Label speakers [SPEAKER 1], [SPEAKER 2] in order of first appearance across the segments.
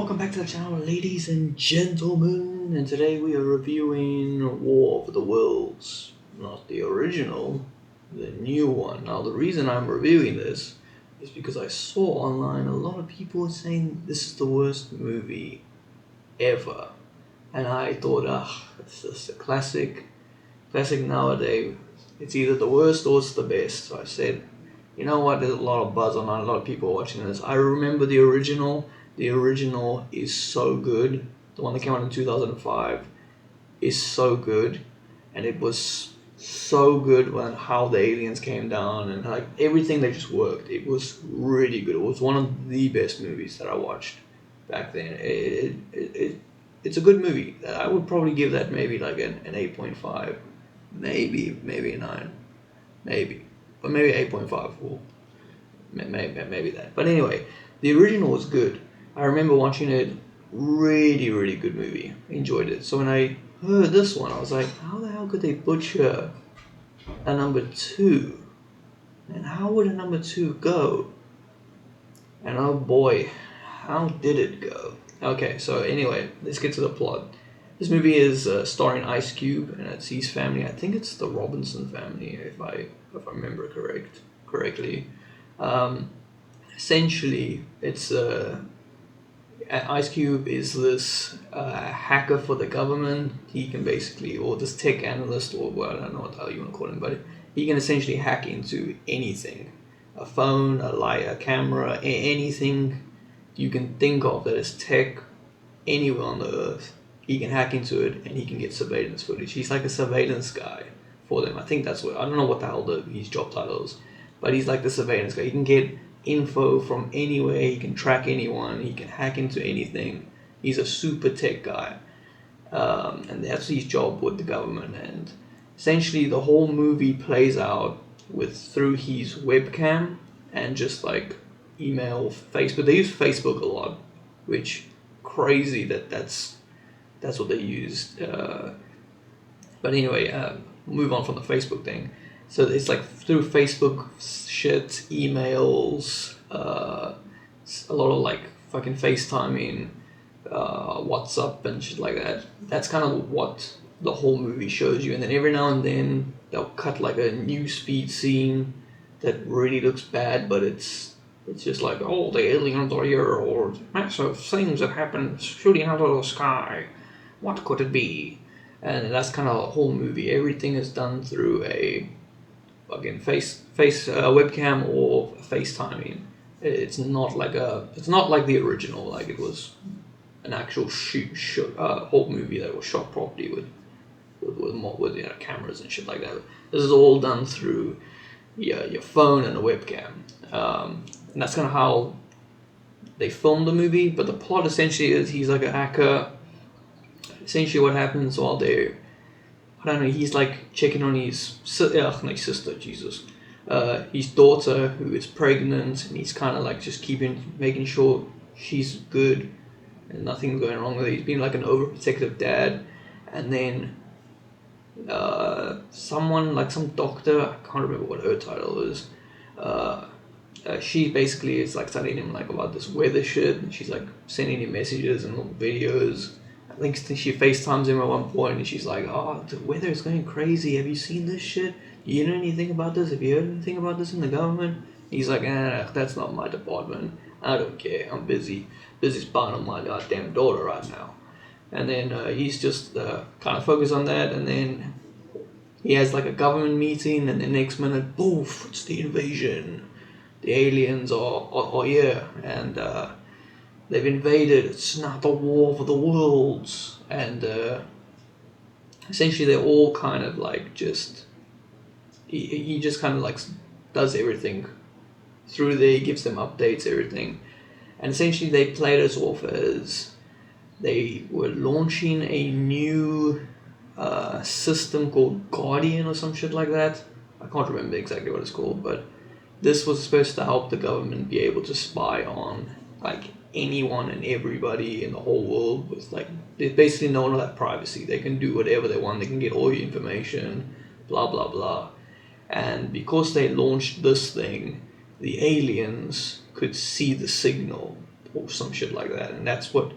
[SPEAKER 1] welcome back to the channel, ladies and gentlemen. And today we are reviewing War of the Worlds. Not the original, the new one. Now, the reason I'm reviewing this is because I saw online a lot of people saying this is the worst movie ever. And I thought, it's just a classic nowadays. It's either the worst or it's the best. So I said, you know what, there's a lot of buzz online, a lot of people watching this. I remember the original. The original is so good. The one that came out in 2005 is so good. And it was so good when how the aliens came down and like everything that just worked. It was really good. It was one of the best movies that I watched back then. It's a good movie. I would probably give that maybe like an 8.5. Maybe a 9. Maybe. But maybe 8.5. Well, maybe that. But anyway, the original was good. I remember watching it. Really good movie. Enjoyed it. So when I heard this one, I was like, how the hell could they butcher a number 2? And how would a number 2 go? And oh boy, how did it go? Okay, so anyway, let's get to the plot. This movie is starring Ice Cube, and it's his family. I think it's the Robinson family, if I remember correctly. Essentially, it's Ice Cube is this hacker for the government. He can basically, or this tech analyst, or well, I don't know what the hell you want to call him, but he can essentially hack into anything. A phone, a light, a camera, anything you can think of that is tech anywhere on the earth. He can hack into it and he can get surveillance footage. He's like a surveillance guy for them. I think that's what, I don't know what the hell his job title is, but he's like the surveillance guy. He can get info from anywhere, he can track anyone, he can hack into anything. He's a super tech guy. And that's his job with the government. And essentially the whole movie plays out through his webcam and just like email, Facebook. They use Facebook a lot, which crazy that's what they used. But anyway, move on from the Facebook thing. So it's like through Facebook shit, emails, a lot of like fucking FaceTiming, WhatsApp and shit like that. That's kind of what the whole movie shows you. And then every now and then they'll cut like a newsfeed scene that really looks bad, but it's just like, oh, the aliens are here, or massive things that happen shooting out of the sky. What could it be? And that's kind of the whole movie. Everything is done through a fucking face webcam or FaceTiming. It's not like the original. Like it was an actual whole movie that was shot properly with cameras and shit like that. This is all done through your phone and a webcam. And that's kind of how they filmed the movie. But the plot essentially is he's like a hacker. Essentially what happens while they're, I don't know, he's like checking on his sister, Jesus. His daughter who is pregnant, and he's kind of like just making sure she's good and nothing's going wrong with her. He's been like an overprotective dad. And then someone, like some doctor, I can't remember what her title is, she basically is like telling him like about this weather shit, and she's like sending him messages and little videos. I think she FaceTimes him at one point and she's like, oh, the weather is going crazy. Have you seen this shit? You know anything about this? Have you heard anything about this in the government? He's like, that's not my department. I don't care. I'm busy spying on my goddamn daughter right now. And then he's just kind of focused on that. And then he has like a government meeting, and the next minute, poof, it's the invasion. The aliens are here, and they've invaded. It's now the War for the Worlds. And essentially they're all kind of like just, he just kind of like does everything through there. He gives them updates, everything. And essentially they played us off as they were launching a new system called Guardian or some shit like that. I can't remember exactly what it's called, but this was supposed to help the government be able to spy on like anyone and everybody in the whole world. With like, there's basically no one will have privacy. They can do whatever they want. They can get all your information, blah blah blah. And because they launched this thing, the aliens could see the signal or some shit like that, and that's what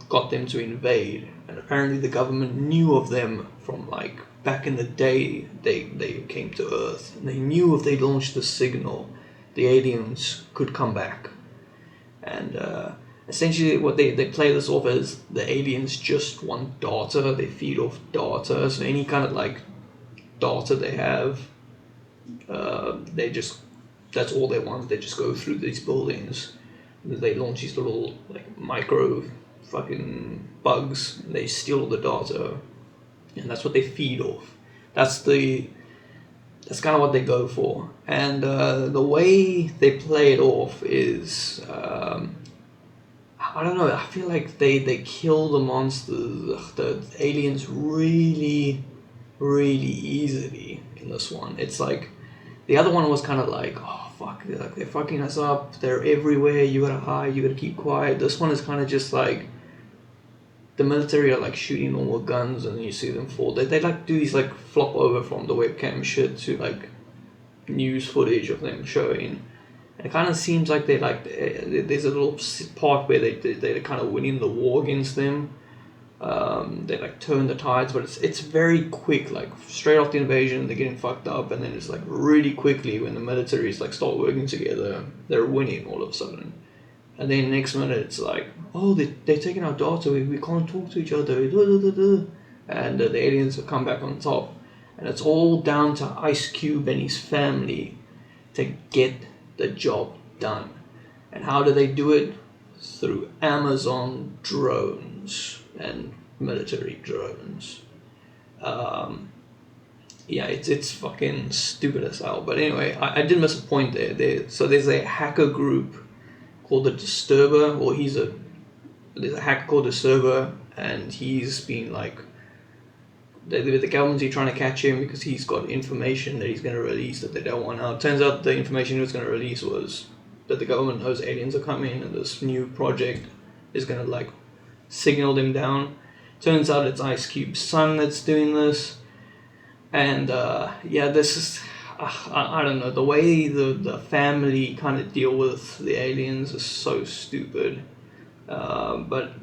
[SPEAKER 1] got them to invade. And apparently the government knew of them from like back in the day. They came to Earth, and they knew if they launched the signal, the aliens could come back. And essentially what they play this off as the aliens just want data. They feed off data, so any kind of like data they have, they just, that's all they want. They just go through these buildings. They launch these little like micro fucking bugs. And they steal the data, and that's what they feed off. That's kind of what they go for. And the way they play it off is, I don't know. I feel like they kill the monsters, the aliens, really, really easily in this one. It's like the other one was kind of like, oh fuck, they're fucking us up. They're everywhere. You gotta hide. You gotta keep quiet. This one is kind of just like the military are like shooting normal guns, and you see them fall. They like do these like flop over from the webcam shit to like news footage of them showing. And it kind of seems like they like there's a little part where they're kind of winning the war against them. They like turn the tides, but it's very quick. Like straight off the invasion, they're getting fucked up, and then it's like really quickly when the militaries like start working together, they're winning all of a sudden. And then next minute it's like, oh, they're taking our data, we can't talk to each other, and the aliens have come back on top. And it's all down to Ice Cube and his family to get the job done. And how do they do it? Through Amazon drones and military drones. Yeah, it's fucking stupid as hell. But anyway, I did miss a point there. So there's a hacker group called the Disturber, or there's a hacker called Disturber, and he's been like, the government's trying to catch him because he's got information that he's going to release that they don't want out. Turns out the information he was going to release was that the government knows aliens are coming, and this new project is going to like signal them down. Turns out it's Ice Cube's son that's doing this. And yeah, this is, I don't know, the way the family kind of deal with the aliens is so stupid. But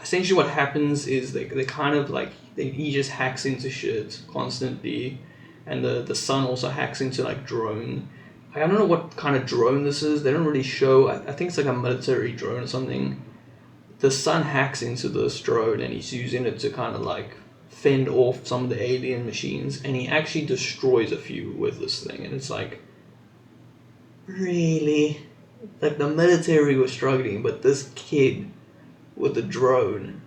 [SPEAKER 1] essentially what happens is they kind of like, he just hacks into shit constantly, and the son also hacks into like drone. I don't know what kind of drone this is. They don't really show. I think it's like a military drone or something. The son hacks into this drone, and he's using it to kind of like fend off some of the alien machines, and he actually destroys a few with this thing. And it's like, really? Like the military was struggling, but this kid with the drone,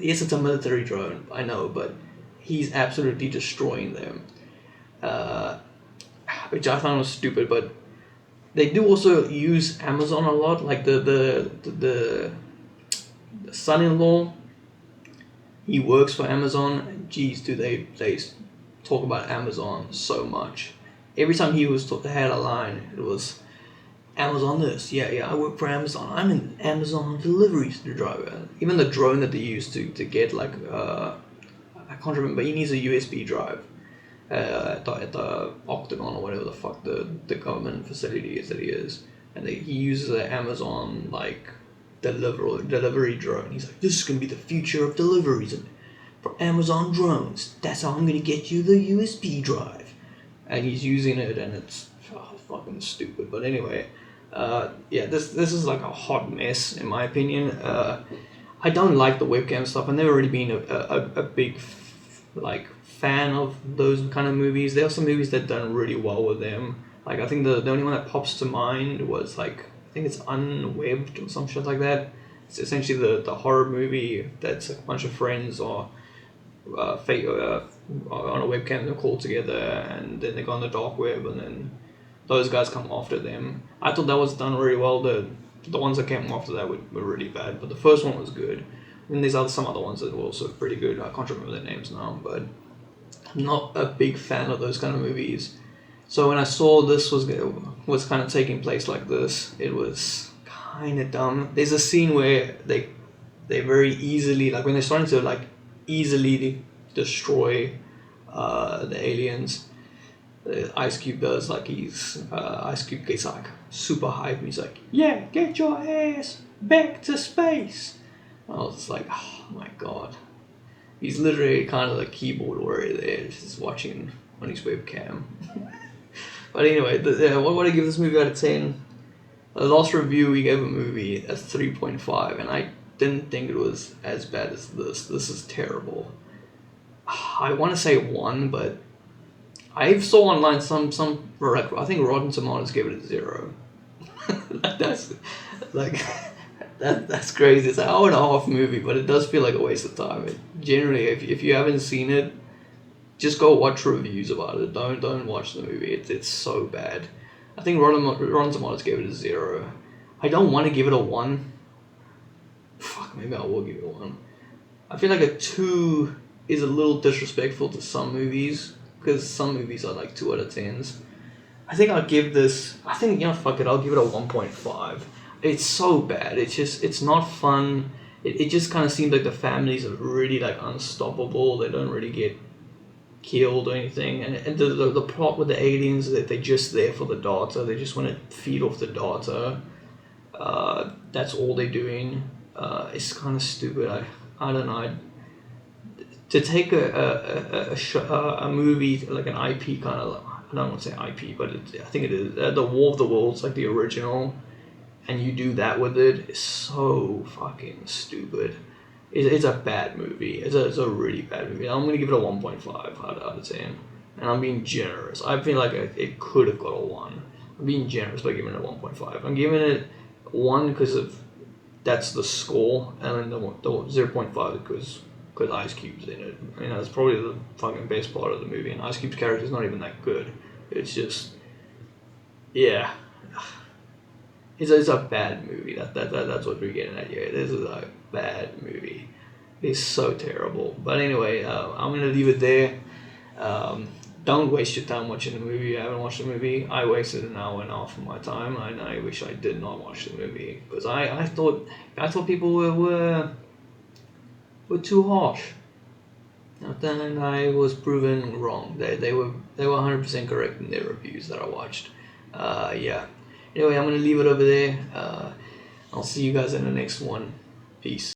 [SPEAKER 1] yes, it's a military drone, I know, but he's absolutely destroying them. Which I found was stupid, but they do also use Amazon a lot. Like the son-in-law, he works for Amazon. Jeez, do they talk about Amazon so much. Every time he had a line, it was Amazon this. Yeah, I work for Amazon. I'm an Amazon delivery driver. Even the drone that they use to get like, I can't remember, he needs a USB drive at the Octagon or whatever the fuck the government facility is that he is. And he uses an Amazon like delivery drone. He's like, this is going to be the future of deliveries for Amazon drones. That's how I'm going to get you the USB drive. And he's using it, and it's fucking stupid. But anyway, yeah, this is like a hot mess in my opinion. I don't like the webcam stuff. I've never really been a big like fan of those kind of movies. There are some movies that done really well with them. Like I think the only one that pops to mind was like, I think it's Unwebbed or some shit like that. It's essentially the horror movie that's a bunch of friends or on a webcam, they're called together, and then they go on the dark web, and then those guys come after them. I thought that was done really well. The ones that came after that were really bad, but the first one was good. And there's some other ones that were also pretty good. I can't remember their names now, but I'm not a big fan of those kind of movies. So when I saw this was kind of taking place like this, it was kind of dumb. There's a scene where they very easily, like when they're starting to like easily destroy the aliens, Ice Cube does, like Ice Cube gets like super hype and he's like, yeah, get your ass back to space. I was just like, oh my god. He's literally kind of the keyboard warrior there, just watching on his webcam. But anyway, what would I give this movie out of 10? The last review we gave a movie as 3.5, and I didn't think it was as bad as this. This is terrible. I want to say 1, but I saw online I think Rotten Tomatoes gave it a 0. That's like that's crazy. It's an hour and a half movie, but it does feel like a waste of time. Generally, if you haven't seen it, just go watch reviews about it. Don't watch the movie. It's so bad. I think Rotten Tomatoes gave it a 0. I don't want to give it a 1. Fuck, maybe I will give it a 1. I feel like a 2 is a little disrespectful to some movies, because some movies are like 2 out of 10s. I think I'll give this, fuck it, I'll give it a 1.5. It's so bad. It's not fun. It just kind of seems like the families are really like unstoppable. They don't really get killed or anything. And the plot with the aliens is that they're just there for the data. They just want to feed off the data. That's all they're doing. It's kind of stupid. I don't know. To take a movie like an IP kind of, I don't want to say IP, but I think it is, the War of the Worlds, like the original, and you do that with it, is so fucking stupid. It's a bad movie. It's a really bad movie. I'm gonna give it a 1.5 out of 10, and I'm being generous. I feel like it could have got a 1. I'm being generous by giving it a 1.5. I'm giving it 1 because of that's the score, and then the 0.5 because Ice Cube's in it. It's probably the fucking best part of the movie, and Ice Cube's character is not even that good. It's just, yeah, it's a bad movie. That's what we're getting at here. This is a bad movie. It's so terrible. But anyway, I'm gonna leave it there. Don't waste your time watching the movie. I haven't watched the movie. I wasted an hour and a half of my time, and I wish I did not watch the movie because I thought people were too harsh. And then I was proven wrong. They were 100% correct in their reviews that I watched. Yeah. Anyway, I'm gonna leave it over there. I'll see you guys in the next one. Peace.